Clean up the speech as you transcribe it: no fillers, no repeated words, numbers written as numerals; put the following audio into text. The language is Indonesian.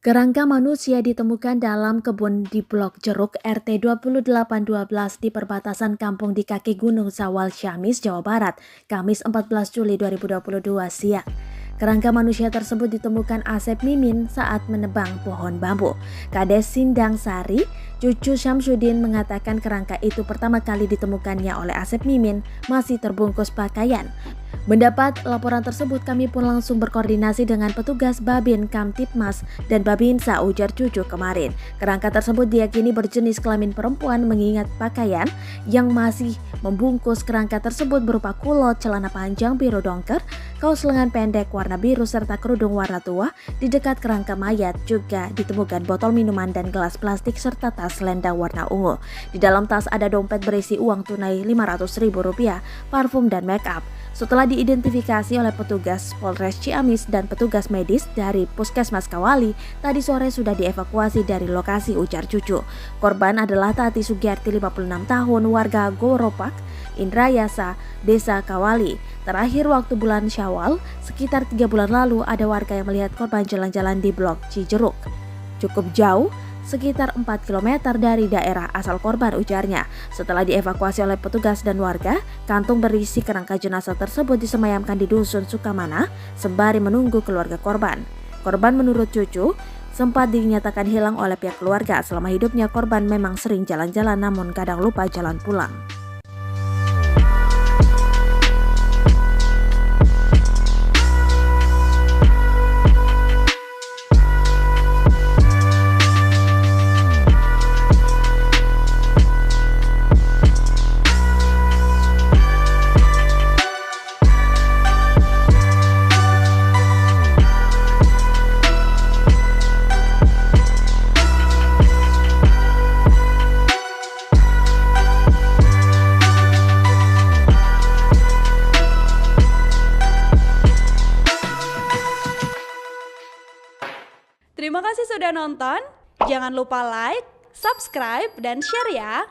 Kerangka manusia ditemukan dalam kebun di Blok Jeruk RT 2812 di perbatasan kampung di kaki Gunung Sawal Ciamis, Jawa Barat, Kamis 14 Juli 2022 siang. Kerangka manusia tersebut ditemukan Asep Mimin saat menebang pohon bambu. Kades Sindang Sari, cucu Syamsuddin mengatakan kerangka itu pertama kali ditemukannya oleh Asep Mimin masih terbungkus pakaian. Mendapat laporan tersebut, kami pun langsung berkoordinasi dengan petugas Babin Kamtipmas dan Babinsa, ujar cucu kemarin. Kerangka tersebut diyakini berjenis kelamin perempuan mengingat pakaian yang masih membungkus kerangka tersebut berupa kulot, celana panjang biru dongker, kaos lengan pendek warna biru serta kerudung warna tua. Di dekat kerangka mayat juga ditemukan botol minuman dan gelas plastik serta tas selendang warna ungu. Di dalam tas ada dompet berisi uang tunai Rp500.000, parfum dan make up. Setelah diidentifikasi oleh petugas Polres Ciamis dan petugas medis dari Puskesmas Kawali, tadi sore sudah dievakuasi dari lokasi, ujar cucu. Korban adalah Tati Sugiyarti, 56 tahun, warga Goropak, Indrayasa, Desa Kawali. Terakhir waktu bulan Syawal, sekitar 3 bulan lalu, ada warga yang melihat korban jalan-jalan di Blok Cijeruk. Cukup jauh, sekitar 4 km dari daerah asal korban, ujarnya. Setelah dievakuasi oleh petugas dan warga, kantung berisi kerangka jenazah tersebut disemayamkan di Dusun Sukamana sembari menunggu keluarga korban. Korban menurut cucu sempat dinyatakan hilang oleh pihak keluarga. Selama hidupnya korban memang sering jalan-jalan namun kadang lupa jalan pulang. Terima kasih sudah nonton. Jangan lupa like, subscribe, dan share ya.